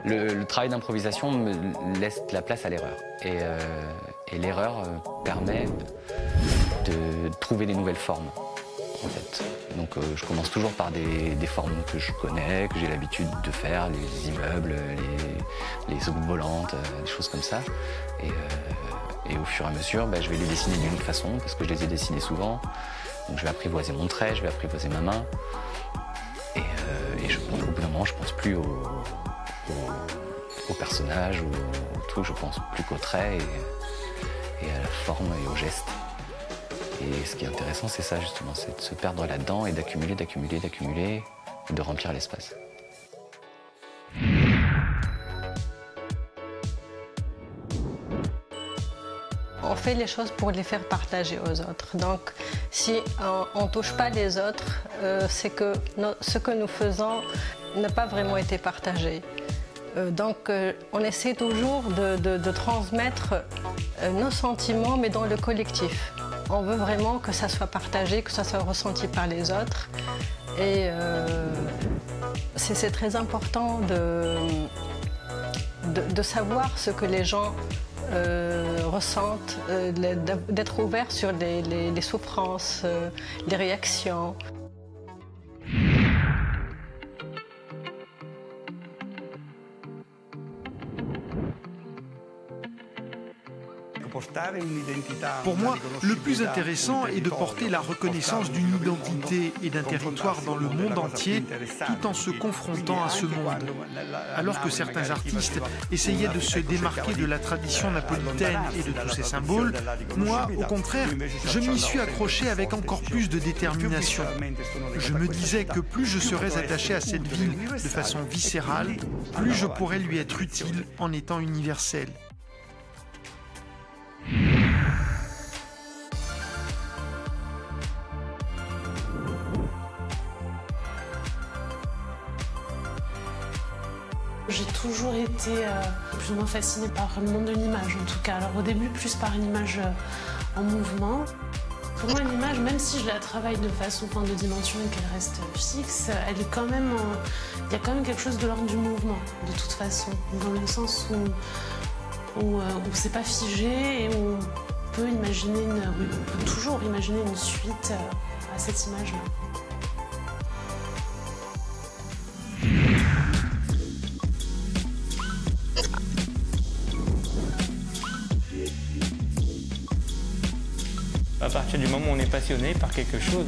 Le travail d'improvisation me laisse la place à l'erreur. Et l'erreur permet de trouver des nouvelles formes, en fait. Donc je commence toujours par des formes que je connais, que j'ai l'habitude de faire, les immeubles, les secondes volantes, des choses comme ça. Et au fur et à mesure, je vais les dessiner d'une autre façon, parce que je les ai dessinés souvent. Donc je vais apprivoiser mon trait, je vais apprivoiser ma main. Et au bout d'un moment, je pense plus au personnage ou au truc, je pense plus qu'au trait et à la forme et au geste. Et ce qui est intéressant, c'est ça justement, c'est de se perdre là-dedans et d'accumuler, et de remplir l'espace. On fait les choses pour les faire partager aux autres. Donc, si on ne touche pas les autres, c'est que ce que nous faisons n'a pas vraiment été partagé. Donc, on essaie toujours de transmettre nos sentiments, mais dans le collectif. On veut vraiment que ça soit partagé, que ça soit ressenti par les autres. Et c'est très important de savoir ce que les gens ressentent, d'être ouvert sur les souffrances, les réactions. Pour moi, le plus intéressant est de porter la reconnaissance d'une identité et d'un territoire dans le monde entier, tout en se confrontant à ce monde. Alors que certains artistes essayaient de se démarquer de la tradition napolitaine et de tous ses symboles, moi, au contraire, je m'y suis accroché avec encore plus de détermination. Je me disais que plus je serais attaché à cette ville de façon viscérale, plus je pourrais lui être utile en étant universel. J'ai toujours été plus ou moins fascinée par le monde de l'image, en tout cas. Alors au début, plus par une image en mouvement. Pour moi, l'image, même si je la travaille de façon, de dimension et qu'elle reste fixe, elle est quand même, il y a quand même quelque chose de l'ordre du mouvement, de toute façon. Dans le sens où c'est pas figé et où on peut imaginer on peut toujours imaginer une suite à cette image-là. À partir du moment où on est passionné par quelque chose,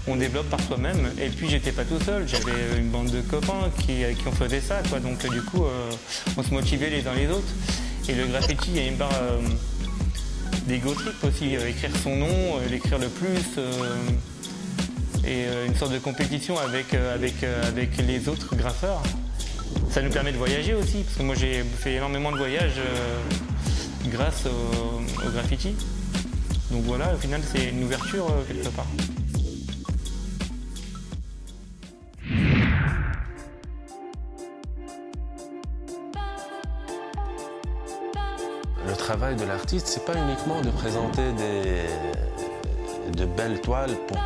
on développe par soi-même. Et puis j'étais pas tout seul, j'avais une bande de copains qui ont fait ça, quoi. Donc du coup, on se motivait les uns les autres. Et le graffiti, il y a une part d'ego trip aussi, écrire son nom, l'écrire le plus, et une sorte de compétition avec les autres graffeurs. Ça nous permet de voyager aussi, parce que moi j'ai fait énormément de voyages grâce au graffiti. Donc voilà, au final, c'est une ouverture quelque part. Le travail de l'artiste, c'est pas uniquement de présenter de belles toiles pour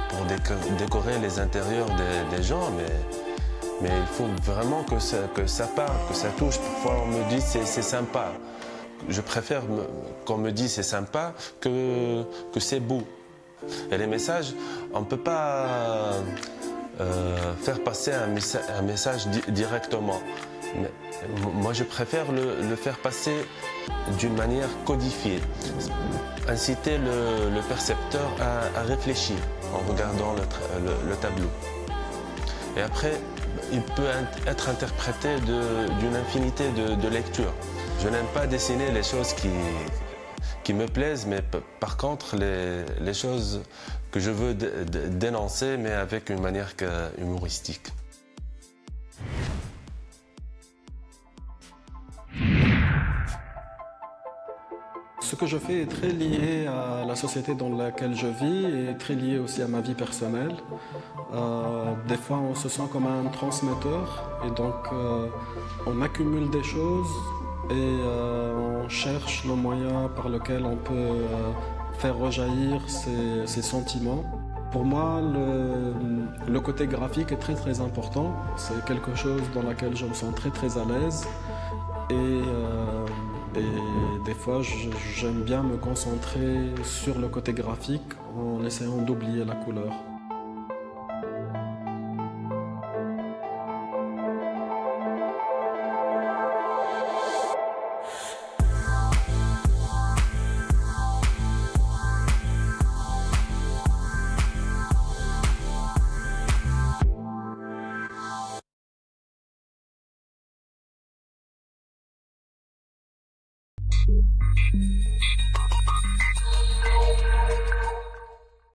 décorer les intérieurs des gens, mais il faut vraiment que ça parle, que ça touche. Parfois, on me dit c'est sympa. Je préfère qu'on me dise c'est sympa que c'est beau. Et les messages, on ne peut pas faire passer un message directement. Mais moi, je préfère le faire passer d'une manière codifiée. Inciter le percepteur à réfléchir en regardant le tableau. Et après, il peut être interprété d'une infinité de lectures. Je n'aime pas dessiner les choses qui me plaisent, mais par contre, les choses que je veux dénoncer, mais avec une manière humoristique. Ce que je fais est très lié à la société dans laquelle je vis et très lié aussi à ma vie personnelle. Des fois, on se sent comme un transmetteur et donc on accumule des choses et on cherche le moyen par lequel on peut faire rejaillir ces sentiments. Pour moi, le côté graphique est très très important. C'est quelque chose dans lequel je me sens très très à l'aise. Et des fois, j'aime bien me concentrer sur le côté graphique en essayant d'oublier la couleur.